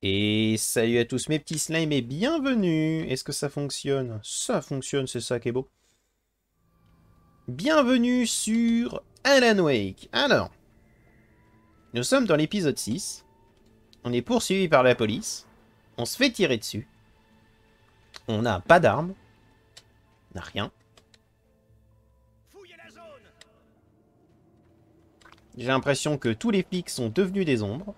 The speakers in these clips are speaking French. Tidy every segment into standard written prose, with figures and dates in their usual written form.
Et salut à tous mes petits slimes et bienvenue. Est-ce que ça fonctionne? Ça fonctionne, c'est ça qui est beau. Bienvenue sur Alan Wake. Alors, nous sommes dans l'épisode 6. On est poursuivi par la police. On se fait tirer dessus. On n'a pas d'armes. On n'a rien. J'ai l'impression que tous les flics sont devenus des ombres.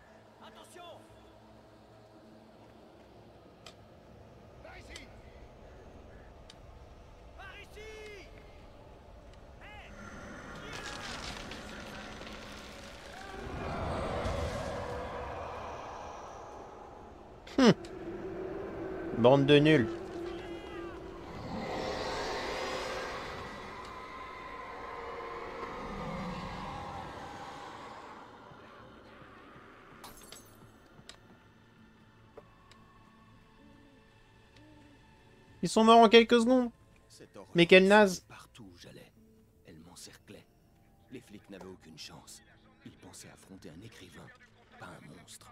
Bande de nuls. Ils sont morts en quelques secondes. Cette horreur Mais quel naze. partout où j'allais. Elle m'encerclait. Les flics n'avaient aucune chance. Ils pensaient affronter un écrivain, pas un monstre.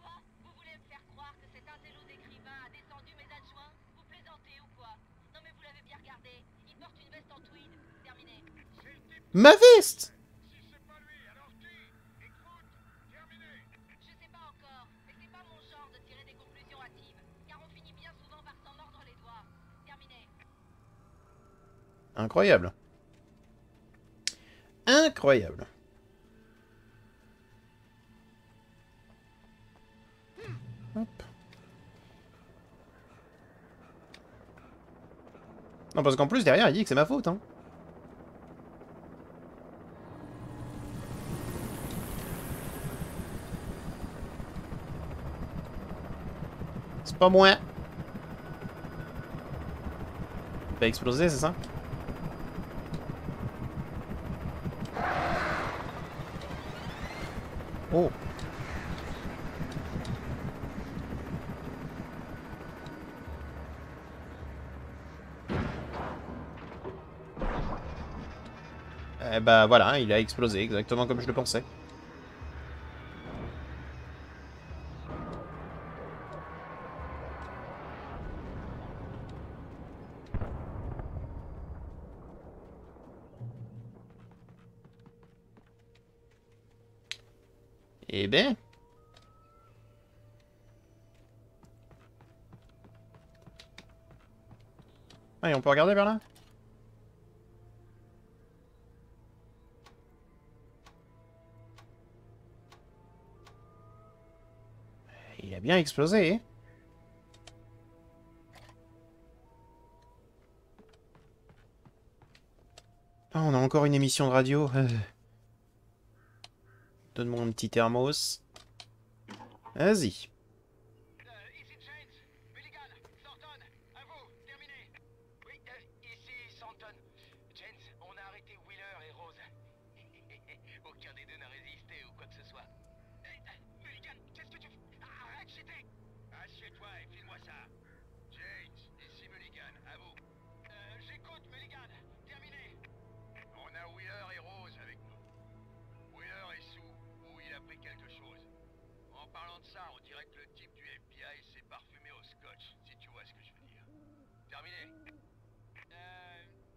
Quoi? Vous voulez me faire croire que cet intello d'écrivain a descendu mes adjoints? Vous plaisantez ou quoi? Non mais vous l'avez bien regardé. Il porte une veste en tweed. Terminé. Ma veste! Je sais pas encore, mais c'est pas mon genre de tirer des conclusions hâtives, car on finit bien souvent par s'en mordre les doigts. Terminé. Incroyable. Incroyable. Hop. Non, parce qu'en plus, derrière, il dit que c'est ma faute, hein. C'est pas moi. Il va exploser, c'est ça? Oh. Eh bah voilà, il a explosé, exactement comme je le pensais. Eh ben... Ah, et on peut regarder vers là? Il a bien explosé, hein. Ah, on a encore une émission de radio. Donne-moi un petit thermos. Vas-y. Ici James, Mulligan, Thornton, à vous, terminé. Oui, ici Thornton. James, on a arrêté Wheeler et Rose. Aucun des deux n'a résisté ou quoi que ce soit. Mulligan, qu'est-ce que tu fais? Arrête, j'étais... Assieds-toi et file-moi ça. James, ici Mulligan, à vous. J'écoute, Mulligan, terminé. On a Wheeler et Rose avec nous. Wheeler est sous, ou il a pris quelque chose. En parlant de ça, on dirait que le type du FBI s'est parfumé au scotch, si tu vois ce que je veux dire. Terminé.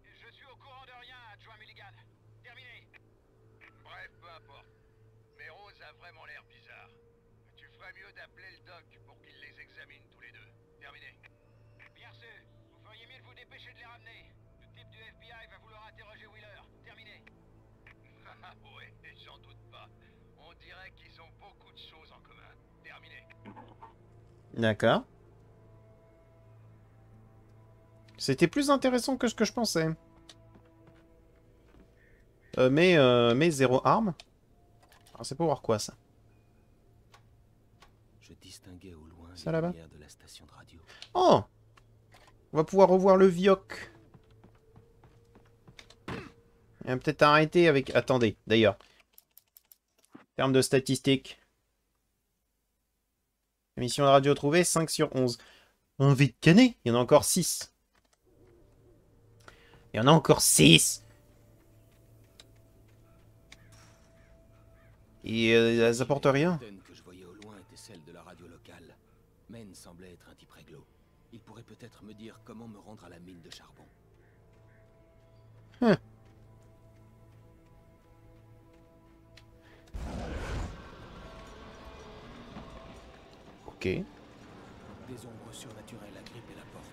Je suis au courant de rien, adjoint Mulligan. Terminé. Bref, peu importe. Mais Rose a vraiment l'air bizarre. Tu ferais mieux d'appeler le doc pour qu'il les examine tous les deux. Terminé. Bien sûr. Vous feriez mieux de vous dépêcher de les ramener. Le type du FBI va vouloir interroger Wheeler. Terminé. Ah ouais, j'en doute pas. On dirait qu'ils ont beaucoup de choses en commun. Terminé. D'accord. C'était plus intéressant que ce que je pensais. Mais zéro arme. Alors, c'est pour voir quoi, ça? Je distinguais au loin Ça, les là-bas? lumières de la station de radio. Oh! On va pouvoir revoir le Vioc. Il va peut-être arrêter avec... Attendez, d'ailleurs. En termes de statistiques. Émission de radio trouvée, 5 sur 11. Envie de canner, il y en a encore 6. Il y en a encore 6. Et elles apportent rien. Que je voyais Men semblait être un type réglo. Il pourrait peut-être me dire comment me rendre à la mine de charbon. Hum. Ok. Des ombres surnaturelles agrippaient la porte.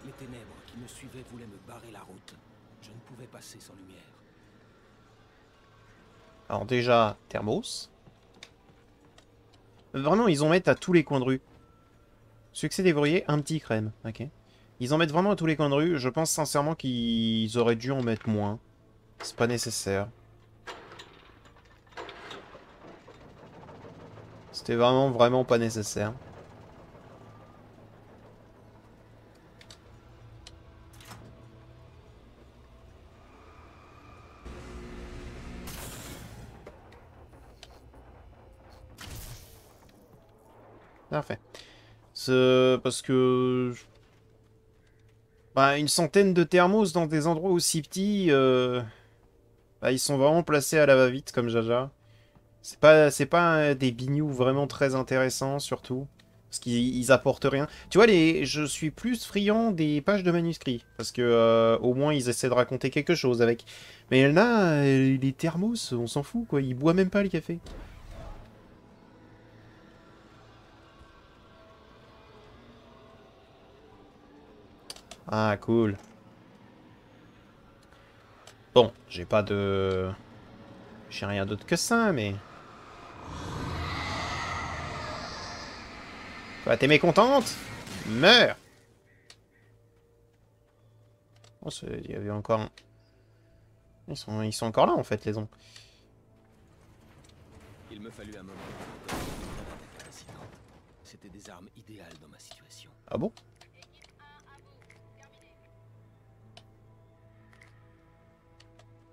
Les ténèbres qui me suivaient voulaient me barrer la route. Je ne pouvais passer sans lumière. Alors déjà, thermos. Vraiment, ils en mettent à tous les coins de rue. Succès déverrouillé, un petit crème. Ok. Ils en mettent vraiment à tous les coins de rue. Je pense sincèrement qu'ils auraient dû en mettre moins. C'est pas nécessaire. C'était vraiment pas nécessaire. Parfait. C'est parce que... Bah, une centaine de thermos dans des endroits aussi petits, bah, ils sont vraiment placés à la va-vite comme Jaja. C'est pas des bignoux vraiment très intéressants, surtout. Parce qu'ils apportent rien. Tu vois, je suis plus friand des pages de manuscrits. Parce que, au moins, ils essaient de raconter quelque chose avec. Mais là, les thermos, on s'en fout, quoi. Ils boivent même pas le café. Ah, cool. Bon, j'ai pas de... J'ai rien d'autre que ça, mais... Quoi, t'es mécontente? Meurs! Oh, il y avait encore un... Ils sont encore là, en fait, les ombres. Il me fallut un moment pour reconnaître une grenade incapacitante. C'était des armes idéales dans ma situation. Ah bon? Équipe 1 à vous. Terminé.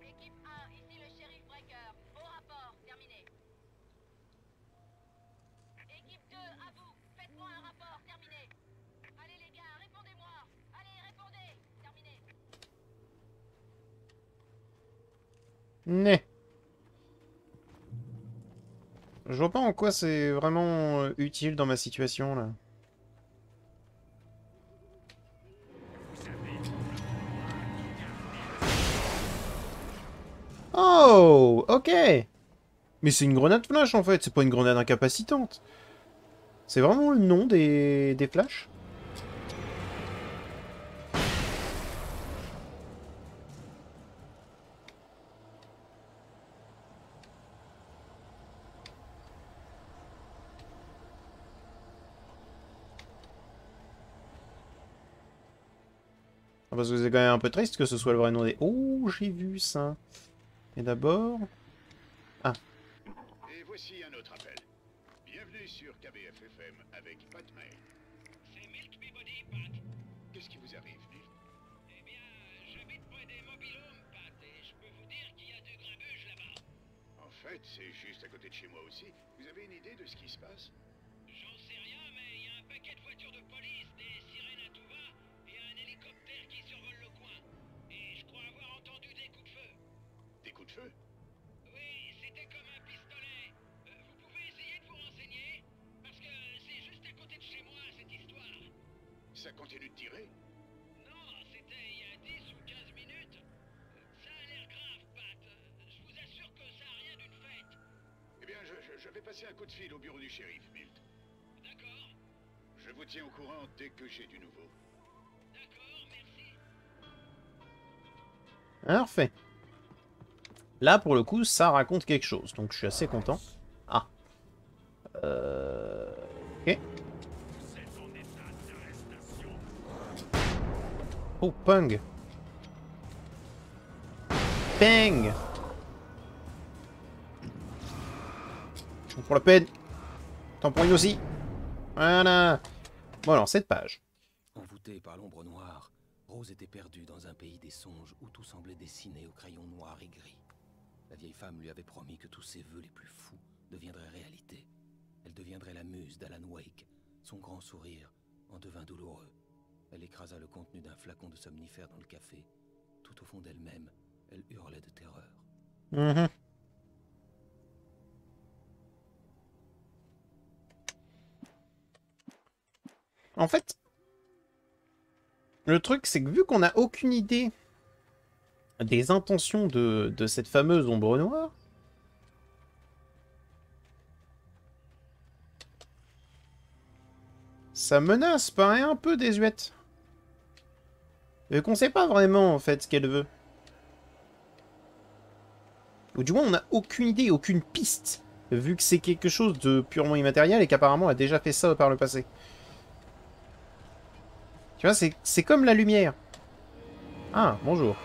Équipe 1, ici le shérif Breaker. Au rapport. Terminé. Équipe 2 à vous. Faites-moi un rapport. Terminé. Allez les gars, répondez-moi. Allez, répondez. Terminé. Né. Je vois pas en quoi c'est vraiment utile dans ma situation, là. Oh, ok. Mais c'est une grenade flash, en fait. C'est pas une grenade incapacitante. C'est vraiment le nom des flashs? Ah, parce que c'est quand même un peu triste que ce soit le vrai nom des... Oh, j'ai vu ça. Et d'abord... Ah. Et voici un autre appel. Bienvenue sur KBFFM avec Pat May. C'est Milk Peabody, Pat. Qu'est-ce qui vous arrive, Bill? Eh bien, j'habite près des mobilhomes, Pat, et je peux vous dire qu'il y a du grabuge là-bas. En fait, c'est juste à côté de chez moi aussi. Vous avez une idée de ce qui se passe? J'en sais rien, mais il y a un paquet de voitures de police, des sirènes à tout va, et un hélicoptère qui survole le coin. Et je crois avoir entendu des coups de feu. Des coups de feu? Oui, c'était comme un pistolet. Vous pouvez essayer de vous renseigner? Parce que c'est juste à côté de chez moi, cette histoire. Ça continue de tirer? Non, c'était il y a 10 ou 15 minutes. Ça a l'air grave, Pat. Je vous assure que ça a rien d'une fête. Eh bien, je vais passer un coup de fil au bureau du shérif, Milt. D'accord? Je vous tiens au courant dès que j'ai du nouveau. D'accord, merci. Parfait. Là, pour le coup, ça raconte quelque chose. Donc, je suis assez content. Ah. Ok. Oh, Pung. Bang. Pour la peine. Tant pour une aussi. Voilà. Bon, alors, cette page. Envoûtée par l'ombre noire, Rose était perdue dans un pays des songes où tout semblait dessiné au crayon noir et gris. La vieille femme lui avait promis que tous ses vœux les plus fous deviendraient réalité. Elle deviendrait la muse d'Alan Wake. Son grand sourire en devint douloureux. Elle écrasa le contenu d'un flacon de somnifère dans le café. Tout au fond d'elle-même, elle hurlait de terreur. Mhm. En fait, le truc, c'est que vu qu'on n'a aucune idée des intentions de cette fameuse ombre noire, sa menace paraît un peu désuète. Vu qu'on sait pas vraiment, en fait, ce qu'elle veut. Ou du moins, on n'a aucune idée, aucune piste, vu que c'est quelque chose de purement immatériel et qu'apparemment elle a déjà fait ça par le passé. Tu vois, c'est comme la lumière. Ah, bonjour.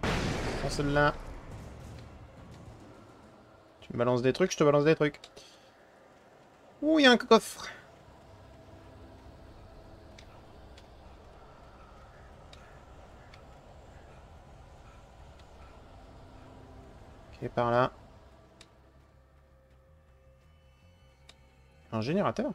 Prends celle-là. Tu me balances des trucs, je te balance des trucs. Ouh, il y a un coffre. Ok, par là. Un générateur.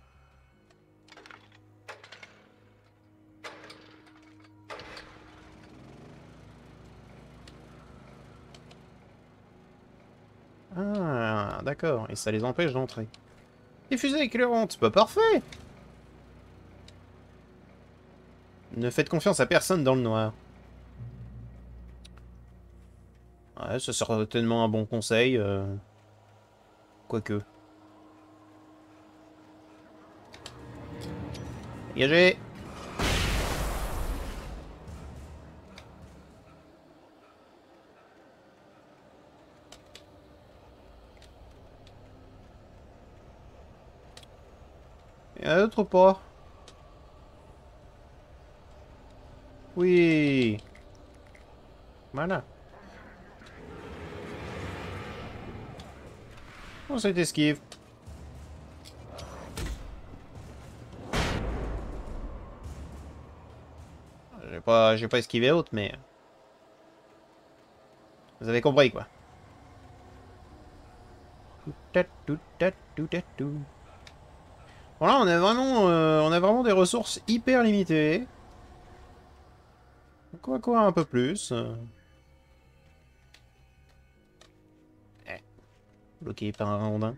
Ah, d'accord. Et ça les empêche d'entrer. Des fusées éclairantes. Pas parfait. Ne faites confiance à personne dans le noir. Ouais, ça sera certainement un bon conseil. Quoique. Dégagez. Et un autre pas. Oui. Voilà. Oh, cette esquive. J'ai pas esquivé autre, mais... Vous avez compris, quoi. Bon, là, on a vraiment des ressources hyper limitées. Donc, on va courir un peu plus. Bloqué par un rondin.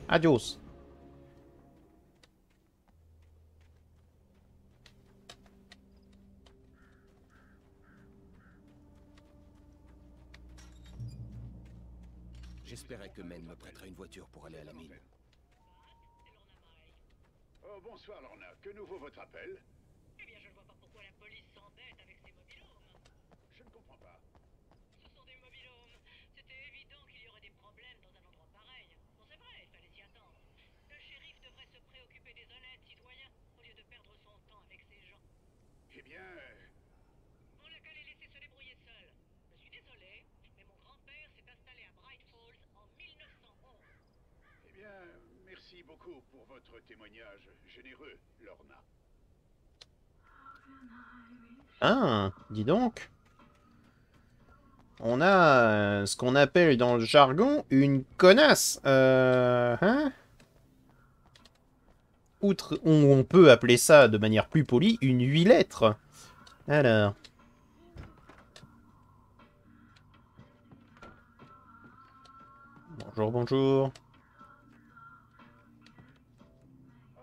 Adios. J'espérais que Men me prêterait une voiture pour aller à la mine. Oh, bonsoir, Lorna. Que nous vaut votre appel? Eh bien, je ne vois pas pourquoi la police s'embête avec ces mobilhomes. Je ne comprends pas. Ce sont des mobilhomes. C'était évident qu'il y aurait des problèmes dans un endroit pareil. Bon, c'est vrai, il fallait s'y attendre. Le shérif devrait se préoccuper des honnêtes citoyens au lieu de perdre son temps avec ces gens. Eh bien... On n'a qu'à les laisser se débrouiller seuls. Je suis désolé, mais mon grand-père s'est installé à Bright Falls en 1911. Eh bien, merci beaucoup pour votre témoignage généreux, Lorna. Ah, dis donc. On a ce qu'on appelle dans le jargon une connasse. Hein? Outre, on peut appeler ça de manière plus polie une 8 lettres. Alors. Bonjour, bonjour. Oh,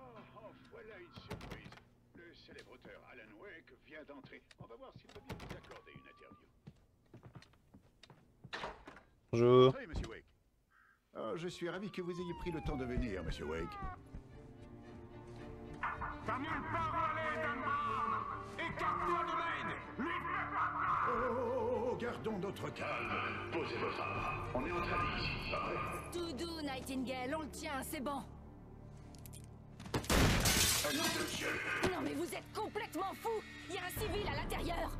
voilà une surprise. Le célèbre auteur Alan Wake vient d'entrer. On va voir s'il peut bien nous accorder une interview. Bonjour. Entrez, monsieur Wake. Oh, je suis ravi que vous ayez pris le temps de venir, monsieur Wake. T'as nulle part où aller, Dunbar! Écarte-toi de Maine! Oh, gardons notre calme. Posez votre arme. On est entre amis ici, pas vrai? Tout doux, Nightingale, on le tient, c'est bon. Non mais vous êtes complètement fou. Il y a un civil à l'intérieur.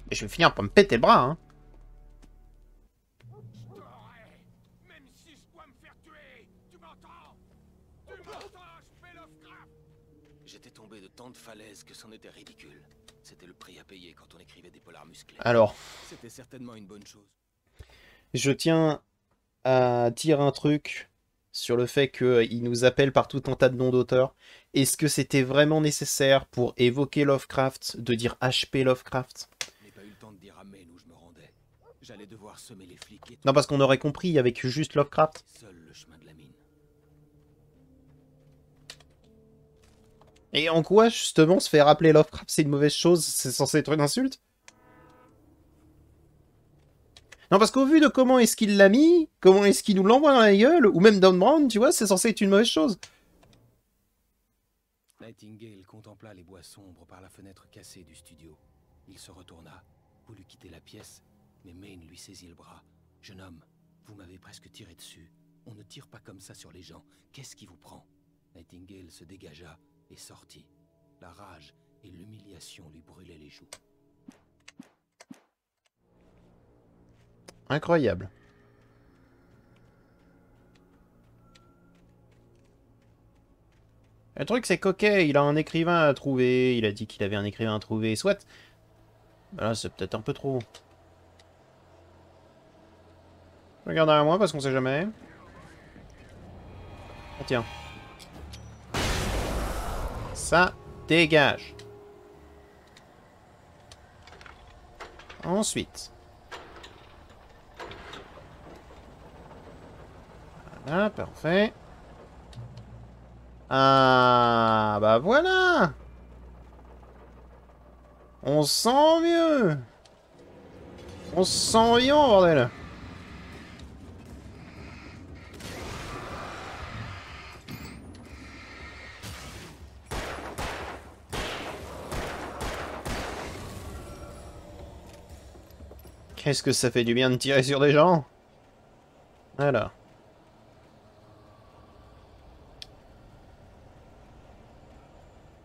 Et je vais finir par me péter le bras, hein. Même si je dois me faire tuer! Tu m'entends? Tu m'entends, je fais Lovecraft! J'étais tombé de tant de falaises que c'en était ridicule. C'était le prix à payer quand on écrivait des polars musclés. Alors, C'était certainement une bonne chose. je tiens à dire un truc sur le fait qu'il nous appelle par tout un tas de noms d'auteurs. Est-ce que c'était vraiment nécessaire pour évoquer Lovecraft de dire HP Lovecraft? Je n'ai pas eu le temps de dire à Maine où je me rendais. J'allais devoir semer les flics et Non, parce qu'on aurait compris avec juste Lovecraft. seul le chemin de la mine. Et en quoi, justement, se faire appeler Lovecraft, c'est une mauvaise chose? C'est censé être une insulte? Non, parce qu'au vu de comment est-ce qu'il l'a mis, comment est-ce qu'il nous l'envoie dans la gueule, ou même Don Brown, tu vois, c'est censé être une mauvaise chose. Nightingale contempla les bois sombres par la fenêtre cassée du studio. Il se retourna, voulut quitter la pièce, mais Maine lui saisit le bras. « Jeune homme, vous m'avez presque tiré dessus. On ne tire pas comme ça sur les gens. Qu'est-ce qui vous prend ?» Nightingale se dégagea et sortit. La rage et l'humiliation lui brûlaient les joues. Incroyable. Le truc, c'est qu'ok, il a un écrivain à trouver. Il a dit qu'il avait un écrivain à trouver. Soit. Bah là, c'est peut-être un peu trop. Je regarde derrière moi parce qu'on sait jamais. Ah, tiens. Ça dégage. Ensuite. Voilà, parfait. Ah, bah voilà. On se sent mieux. On se sent vivant, bordel. Qu'est-ce que ça fait du bien de tirer sur des gens? Alors.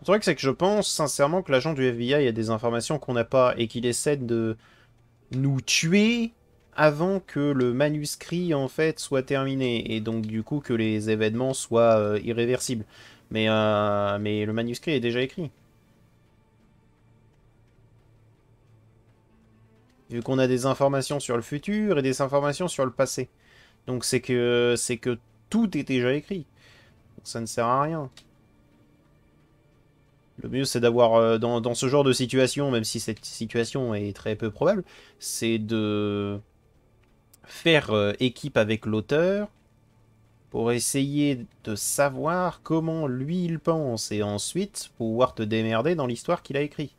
Le truc, c'est que je pense sincèrement que l'agent du FBI a des informations qu'on n'a pas et qu'il essaie de nous tuer avant que le manuscrit, en fait, soit terminé. Et donc, du coup, que les événements soient irréversibles. Mais le manuscrit est déjà écrit. Vu qu'on a des informations sur le futur et des informations sur le passé. Donc, c'est que tout est déjà écrit. Donc, ça ne sert à rien. Le mieux, c'est d'avoir, dans ce genre de situation, même si cette situation est très peu probable, c'est de faire équipe avec l'auteur pour essayer de savoir comment lui il pense et ensuite pouvoir te démerder dans l'histoire qu'il a écrit.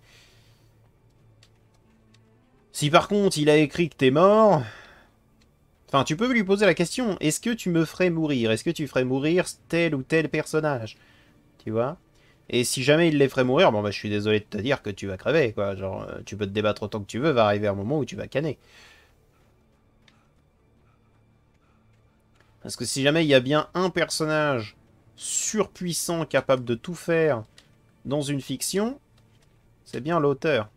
Si par contre il a écrit que t'es mort... Enfin, tu peux lui poser la question, est-ce que tu me ferais mourir? Est-ce que tu ferais mourir tel ou tel personnage? Tu vois? Et si jamais il les ferait mourir, bon bah je suis désolé de te dire que tu vas crever, quoi. Genre, tu peux te débattre autant que tu veux, va arriver un moment où tu vas canner. Parce que si jamais il y a bien un personnage surpuissant capable de tout faire dans une fiction, c'est bien l'auteur.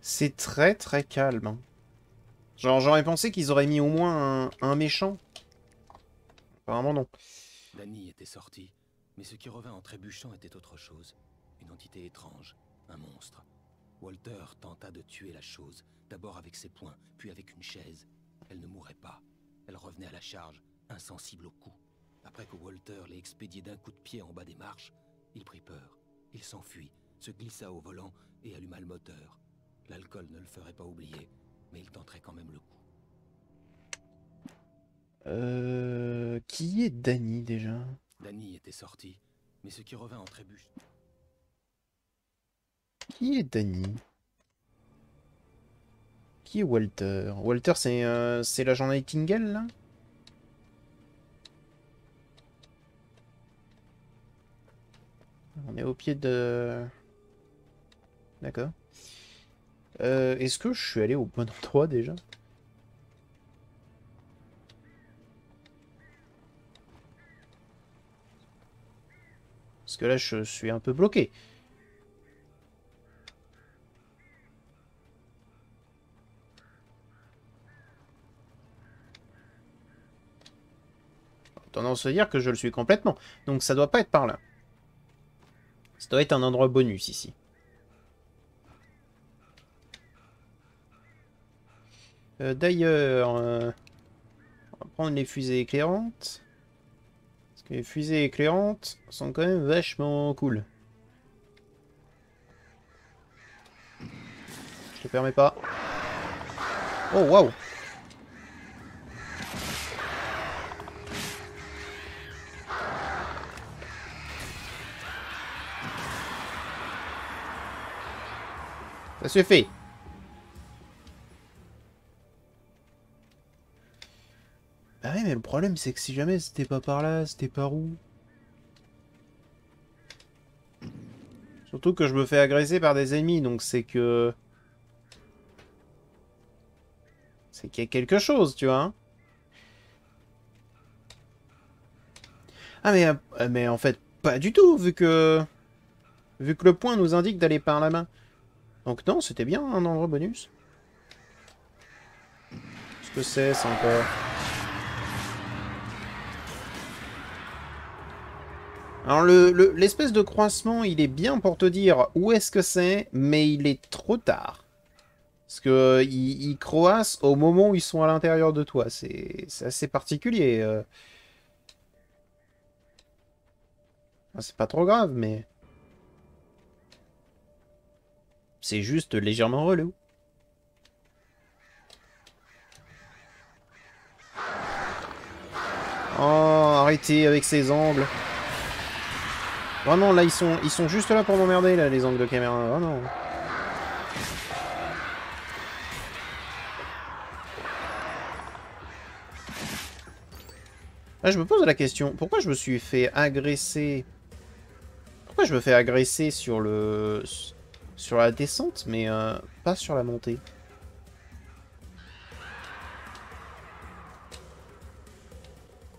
C'est très très calme. Hein. Genre, j'aurais pensé qu'ils auraient mis au moins un méchant. Apparemment non. Danny était sorti, mais ce qui revint en trébuchant était autre chose. Une entité étrange, un monstre. Walter tenta de tuer la chose, d'abord avec ses poings, puis avec une chaise. Elle ne mourait pas. Elle revenait à la charge, insensible au coup. Après que Walter l'ait expédié d'un coup de pied en bas des marches, il prit peur. Il s'enfuit, se glissa au volant et alluma le moteur. L'alcool ne le ferait pas oublier, mais il tenterait quand même le coup. Qui est Danny déjà? Danny était sorti, mais ce qui revint en trébuche. Qui est Danny? Qui est Walter? Walter, c'est l'agent Nightingale, là? On est au pied de... D'accord. Est-ce que je suis allé au bon endroit, déjà? Parce que là, je suis un peu bloqué. Tendance à dire que je le suis complètement. Donc ça doit pas être par là. Ça doit être un endroit bonus ici. D'ailleurs, on va prendre les fusées éclairantes. Parce que les fusées éclairantes sont quand même vachement cool. Je te permets pas. Oh waouh! Ça suffit. Bah oui, mais le problème, c'est que si jamais c'était pas par là, c'était par où? Surtout que je me fais agresser par des ennemis, donc c'est que... C'est qu'il y a quelque chose, tu vois. Hein. Ah, mais en fait, pas du tout, vu que... Vu que le point nous indique d'aller par la main. Donc non, c'était bien un endroit bonus. Qu'est-ce que c'est, ça encore? Alors l'espèce de croissement, il est bien pour te dire où est-ce que c'est, mais il est trop tard. Parce que ils croassent au moment où ils sont à l'intérieur de toi. C'est assez particulier. Enfin, c'est pas trop grave, mais... C'est juste légèrement relou. Oh, arrêtez avec ces angles. Vraiment, là, ils sont juste là pour m'emmerder, là, les angles de caméra. Vraiment. Là, je me pose la question. Pourquoi je me suis fait agresser... Pourquoi je me fais agresser sur le... Sur la descente, mais pas sur la montée?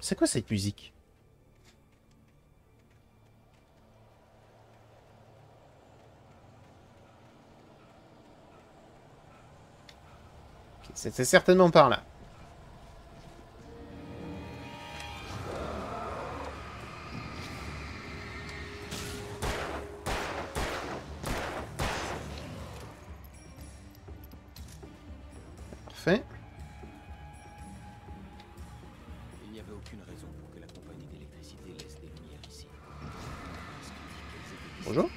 C'est quoi cette musique? C'était certainement par là. Parfait. Il n'y avait aucune raison pour que la compagnie d'électricité laisse des lumières ici. Ce qui dit qu'elles étaient ici. Bonjour.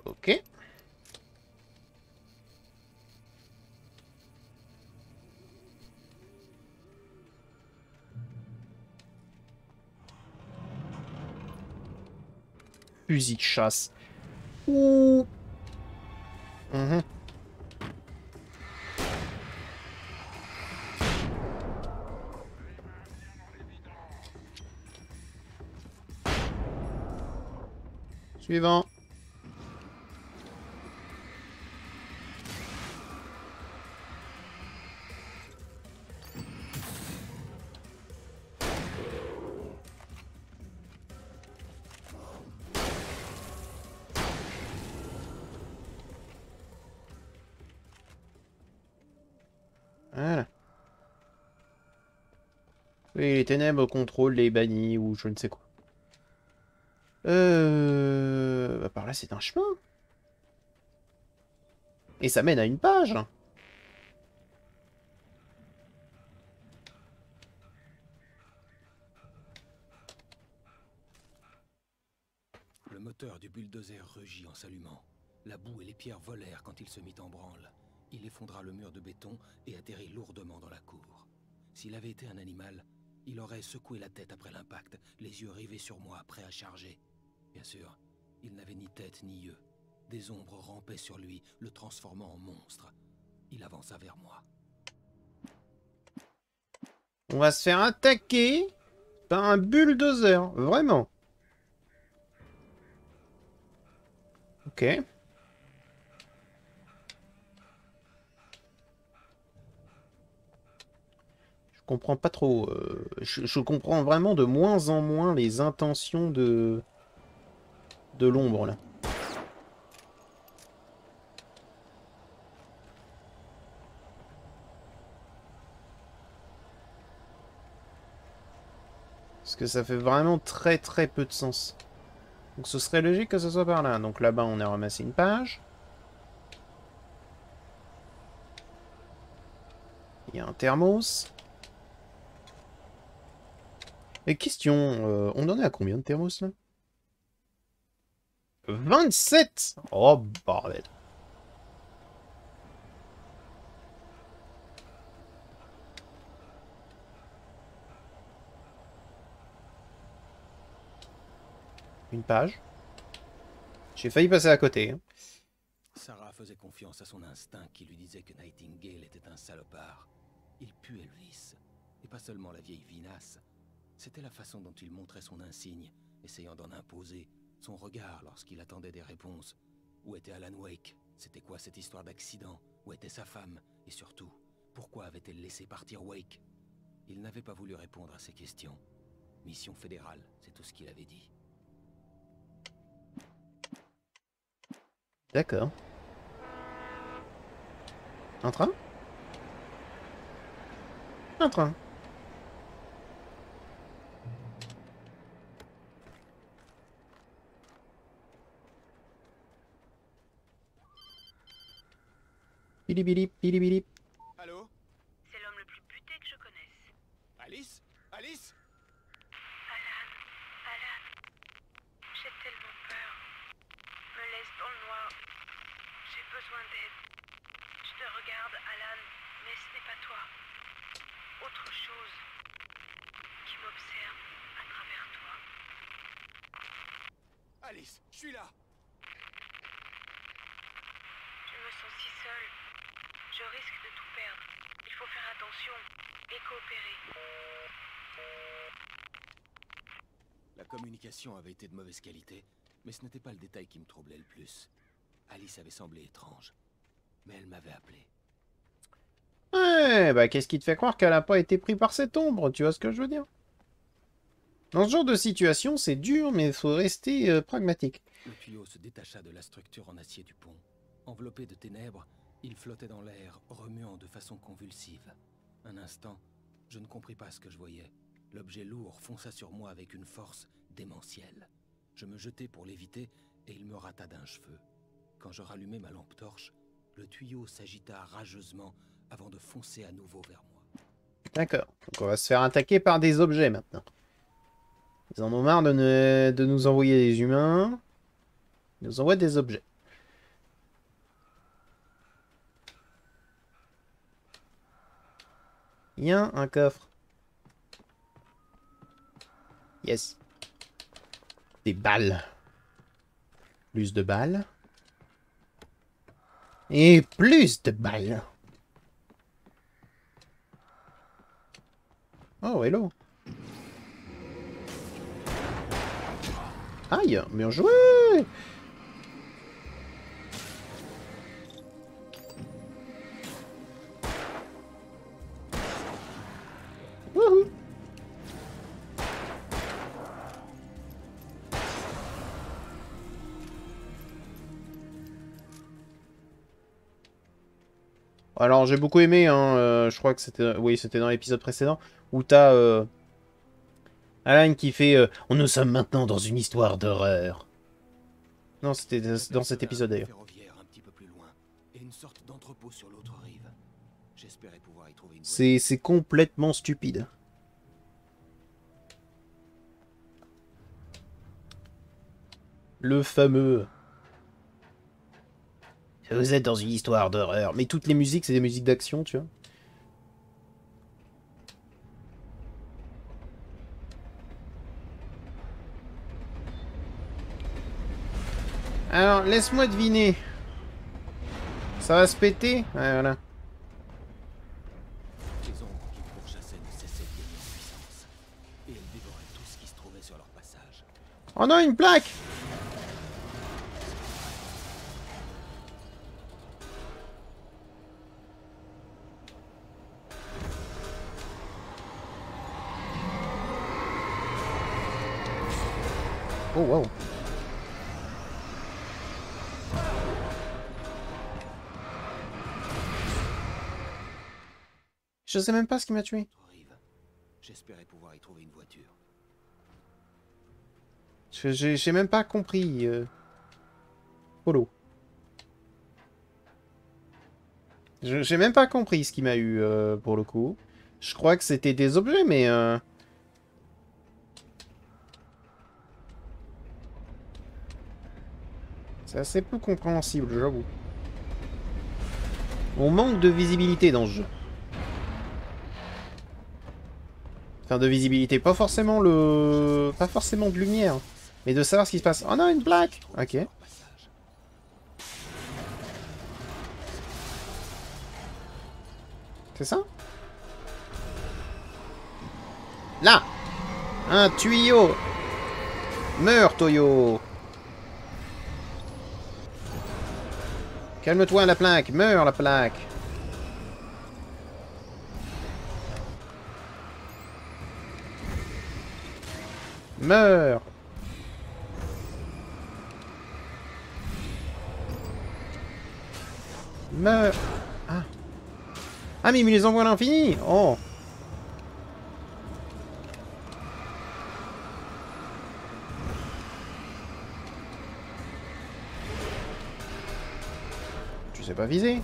Ok. Fusil de chasse. Ouh. Mhm. Suivant. Voilà. Oui, les ténèbres contrôlent les bannis ou je ne sais quoi. Bah, par là, c'est un chemin. Et ça mène à une page. Le moteur du bulldozer rugit en s'allumant. La boue et les pierres volèrent quand il se mit en branle. Il effondra le mur de béton et atterrit lourdement dans la cour. S'il avait été un animal, il aurait secoué la tête après l'impact, les yeux rivés sur moi, prêt à charger. Bien sûr, il n'avait ni tête ni yeux. Des ombres rampaient sur lui, le transformant en monstre. Il avança vers moi. On va se faire attaquer par un bulldozer, vraiment. Ok. Je comprends pas trop. Je comprends vraiment de moins en moins les intentions de l'ombre, là. Parce que ça fait vraiment très très peu de sens. Donc ce serait logique que ce soit par là. Donc là-bas, on a ramassé une page. Il y a un thermos. Et question, on en est à combien de thermos là? 27! Oh bordel. Une page. J'ai failli passer à côté. Hein. Sarah faisait confiance à son instinct qui lui disait que Nightingale était un salopard. Il puait le vice. Et pas seulement la vieille vinasse. C'était la façon dont il montrait son insigne, essayant d'en imposer, son regard lorsqu'il attendait des réponses. Où était Alan Wake? C'était quoi cette histoire d'accident? Où était sa femme? Et surtout, pourquoi avait-elle laissé partir Wake? Il n'avait pas voulu répondre à ces questions. Mission fédérale, c'est tout ce qu'il avait dit. D'accord. Un train? Un train. Bili bili, bili bili. Allô? C'est l'homme le plus buté que je connaisse. Alice? Alice? Alan, j'ai tellement peur. Me laisse dans le noir. J'ai besoin d'aide. Je te regarde, Alan, mais ce n'est pas toi. Autre chose qui m'observe à travers toi. Alice, je suis là! Je me sens si seule. Je risque de tout perdre. Il faut faire attention et coopérer. La communication avait été de mauvaise qualité, mais ce n'était pas le détail qui me troublait le plus. Alice avait semblé étrange, mais elle m'avait appelé. Ouais, bah qu'est-ce qui te fait croire qu'elle a pas été prise par cette ombre? Tu vois ce que je veux dire? Dans ce genre de situation, c'est dur, mais il faut rester pragmatique. Le tuyau se détacha de la structure en acier du pont. Enveloppé de ténèbres, il flottait dans l'air, remuant de façon convulsive. Un instant, je ne compris pas ce que je voyais. L'objet lourd fonça sur moi avec une force démentielle. Je me jetai pour l'éviter et il me rata d'un cheveu. Quand je rallumai ma lampe torche, le tuyau s'agita rageusement avant de foncer à nouveau vers moi. D'accord. Donc on va se faire attaquer par des objets maintenant. Ils en ont marre de nous envoyer des humains. Ils nous envoient des objets. Il y a un coffre. Yes. Des balles. Plus de balles. Et plus de balles. Oh, hello. Aïe, bien joué. Wouhou. Alors j'ai beaucoup aimé, hein, je crois que c'était, oui, c'était dans l'épisode précédent, où t'as Alan qui fait nous sommes maintenant dans une histoire d'horreur. Non, c'était dans cet épisode d'ailleurs. Ferroviaire un petit peu plus loin, et une sorte d'entrepôt sur l'autre rive. J'espérais pouvoir y trouver une C'est complètement stupide. Le fameux... Vous êtes dans une histoire d'horreur. Mais toutes les musiques, c'est des musiques d'action, tu vois. Alors, laisse-moi deviner. Ça va se péter? Ouais, voilà. Les ombres qui pourchassaient ne cessaient de gagner en puissance, et elles dévoraient Oh non, une plaque! Oh wow. Je sais même pas ce qui m'a tué. Rive. J'espérais pouvoir y trouver une voiture. J'ai même pas compris. Polo. J'ai même pas compris ce qui m'a eu pour le coup. Je crois que c'était des objets, mais... C'est assez peu compréhensible, j'avoue. On manque de visibilité dans ce jeu. Enfin, de visibilité, pas forcément le... Pas forcément de lumière, mais de savoir ce qui se passe. Oh non, une plaque! Ok. C'est ça? Là! Un tuyau! Meurs, Toyo! Calme-toi, la plaque! Meurs, la plaque! Meurs! Meurs! Ah! Ah, mais il me les envoie à l'infini! Oh! Tu sais pas viser?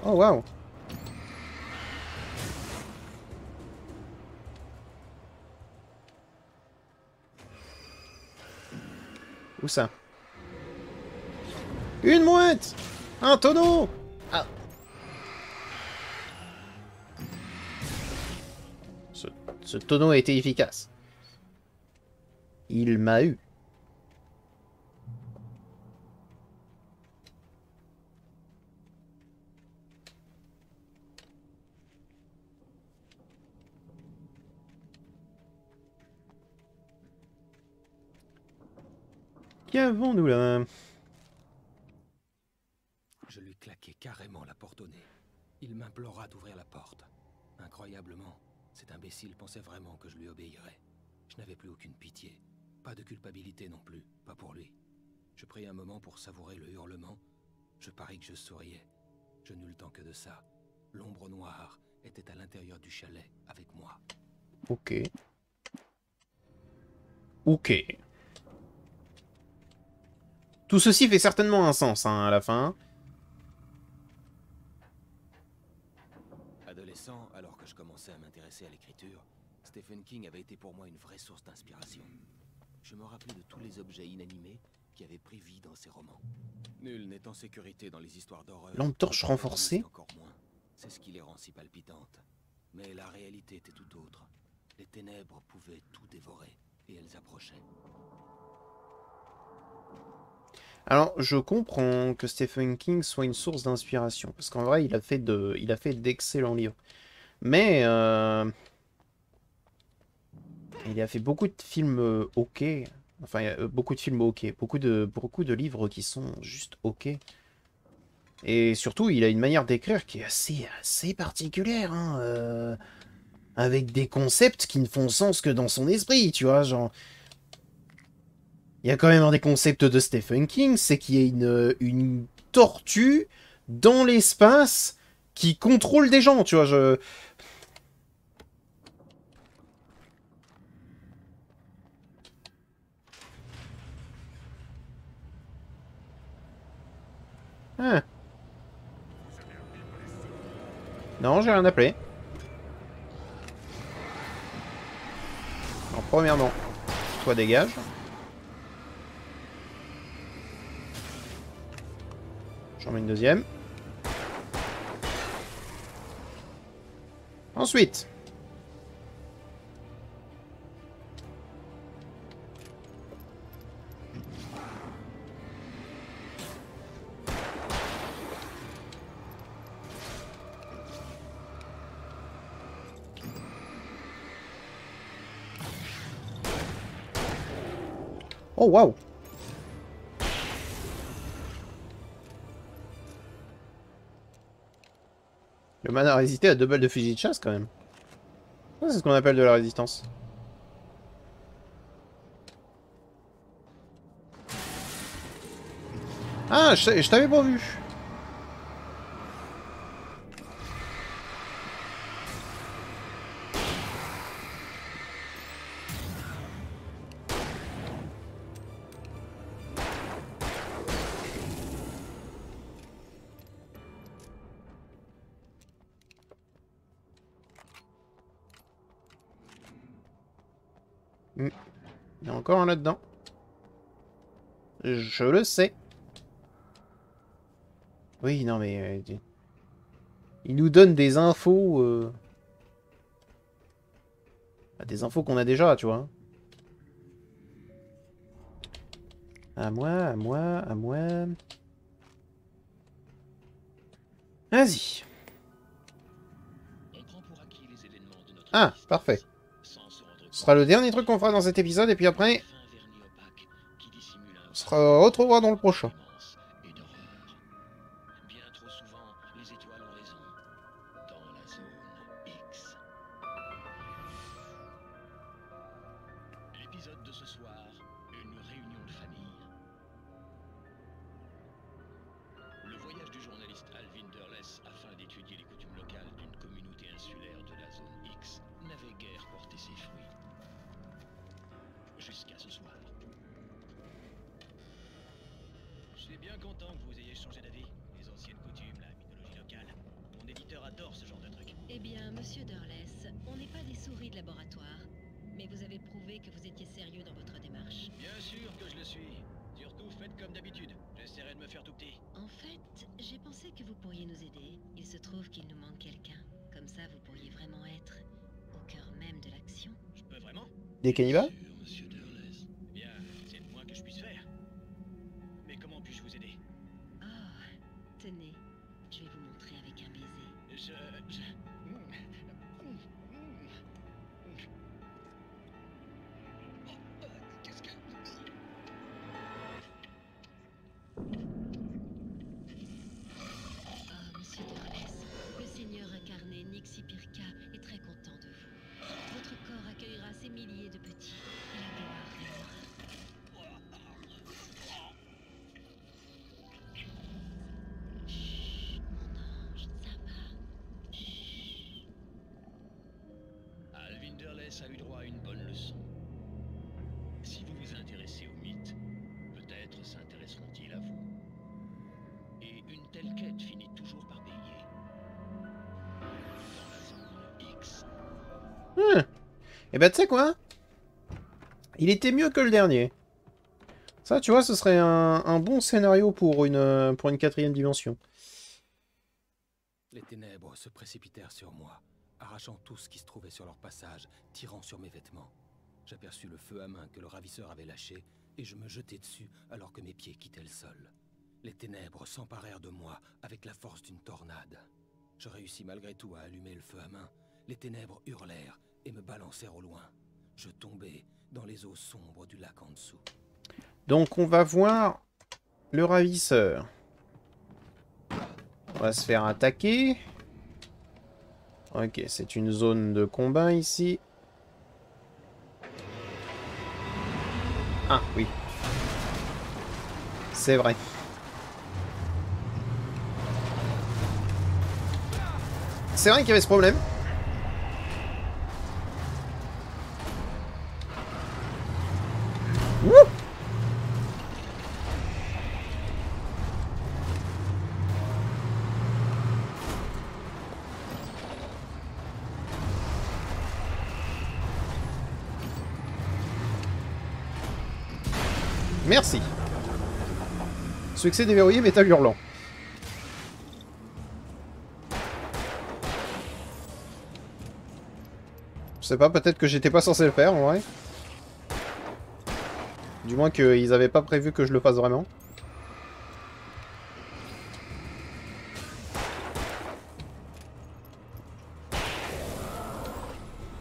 Oh, waouh! Où ça? Une mouette! Un tonneau! Ah! Ce tonneau a été efficace. Il m'a eu. Qu'avons-nous là? Je lui claquai carrément la porte au nez. Il m'implora d'ouvrir la porte. Incroyablement, cet imbécile pensait vraiment que je lui obéirais. Je n'avais plus aucune pitié. Pas de culpabilité non plus, pas pour lui. Je pris un moment pour savourer le hurlement. Je parie que je souriais. Je n'eus le temps que de ça. L'ombre noire était à l'intérieur du chalet avec moi. Ok. Ok. Tout ceci fait certainement un sens, hein, à la fin. Adolescent, alors que je commençais à m'intéresser à l'écriture, Stephen King avait été pour moi une vraie source d'inspiration. Je me rappelais de tous les objets inanimés qui avaient pris vie dans ses romans. Nul n'est en sécurité dans les histoires d'horreur. Lampe torche renforcée. Encore moins. C'est ce qui les rend si palpitantes. Mais la réalité était tout autre. Les ténèbres pouvaient tout dévorer, et elles approchaient. Alors, je comprends que Stephen King soit une source d'inspiration, parce qu'en vrai, il a fait d'excellents livres. Mais il a fait beaucoup de films ok. Enfin, beaucoup de films ok. Beaucoup de livres qui sont juste ok. Et surtout, il a une manière d'écrire qui est assez particulière, hein, avec des concepts qui ne font sens que dans son esprit, tu vois, genre... Il y a quand même un des concepts de Stephen King, c'est qu'il y a une tortue dans l'espace qui contrôle des gens, tu vois, je... Ah. Non, j'ai rien appelé. Alors, premièrement, toi dégage. J'en mets une deuxième. Ensuite. Oh, waouh! Le mana a résisté à 2 balles de fusil de chasse, quand même. Ça, c'est ce qu'on appelle de la résistance. Ah, je t'avais pas vu. Il y a encore un là-dedans. Je le sais. Oui, non, mais... il nous donne des infos... des infos qu'on a déjà, tu vois. À moi, à moi, à moi... Vas-y. Ah, parfait. Ce sera le dernier truc qu'on fera dans cet épisode, et puis après... on se retrouvera dans le prochain. L'épisode de ce soir, une réunion de famille. Le voyage du journaliste Alvin Durless afin d'étudier les coutumes locales d'une communauté insulaire de la zone X n'avait guère porté ses fruits. Jusqu'à ce soir. Je suis bien content que vous ayez changé d'avis. Les anciennes coutumes, la mythologie locale. Mon éditeur adore ce genre de truc. Eh bien, monsieur Durless, on n'est pas des souris de laboratoire, mais vous avez prouvé que vous étiez sérieux dans votre démarche. Bien sûr que je le suis. Surtout faites comme d'habitude. J'essaierai de me faire tout petit. En fait, j'ai pensé que vous pourriez nous aider. Il se trouve qu'il nous manque quelqu'un. Comme ça, vous pourriez vraiment être au cœur même de l'action. Je peux vraiment? Des cannibales? Bien sûr, monsieur Durless. Bien, c'est le moins que je puisse faire. Mais comment puis-je vous aider? Oh, tenez, je vais vous montrer avec un baiser. Qu'est-ce que... Oh, monsieur Durless, le seigneur incarné Nixipirka est très content de vous. Votre corps accueillera ces milliers de petits, et la gloire régnera. Chut, mon ange, ça va. Chut. Alvin Durless a eu droit à une bonne leçon. Si vous vous intéressez au mythe, peut-être s'intéresseront-ils à vous. Et une telle quête finit toujours par payer. Dans la zone X. Et bah, tu sais quoi? Il était mieux que le dernier. Ça, tu vois, ce serait un bon scénario pour une 4e dimension. Les ténèbres se précipitèrent sur moi, arrachant tout ce qui se trouvait sur leur passage, tirant sur mes vêtements. J'aperçus le feu à main que le ravisseur avait lâché, et je me jetai dessus alors que mes pieds quittaient le sol. Les ténèbres s'emparèrent de moi avec la force d'une tornade. Je réussis malgré tout à allumer le feu à main. Les ténèbres hurlèrent et me balancèrent au loin. Je tombai dans les eaux sombres du lac en dessous. Donc, on va voir le ravisseur. On va se faire attaquer. Ok, c'est une zone de combat ici. Ah, oui. C'est vrai. C'est vrai qu'il y avait ce problème. Wouh! Merci. Succès déverrouillé, métal hurlant. Je sais pas, peut-être que j'étais pas censé le faire en vrai. Du moins qu'ils avaient pas prévu que je le fasse vraiment.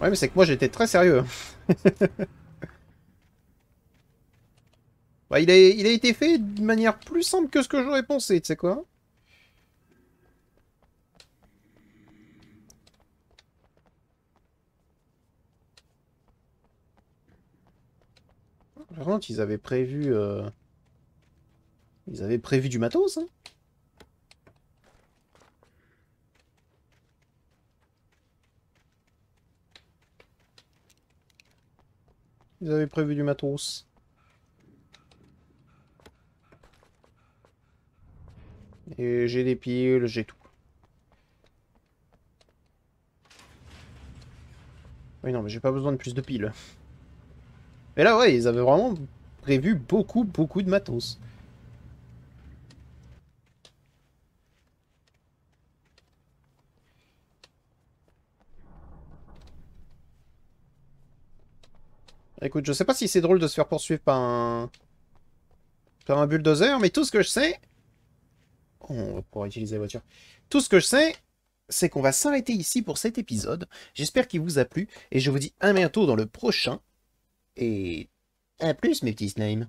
Ouais, mais c'est que moi j'étais très sérieux. Bah, il a été fait de manière plus simple que ce que j'aurais pensé, tu sais quoi? Par contre, ils avaient prévu... Ils avaient prévu du matos, hein? Ils avaient prévu du matos. Et j'ai des piles, j'ai tout. Oui, non, mais j'ai pas besoin de plus de piles. Mais là, ouais, ils avaient vraiment prévu beaucoup, beaucoup de matos. Écoute, je sais pas si c'est drôle de se faire poursuivre par un bulldozer, mais tout ce que je sais... Oh, on va pouvoir utiliser la voiture. Tout ce que je sais, c'est qu'on va s'arrêter ici pour cet épisode. J'espère qu'il vous a plu, et je vous dis à bientôt dans le prochain. Et à plus, mes petits slimes.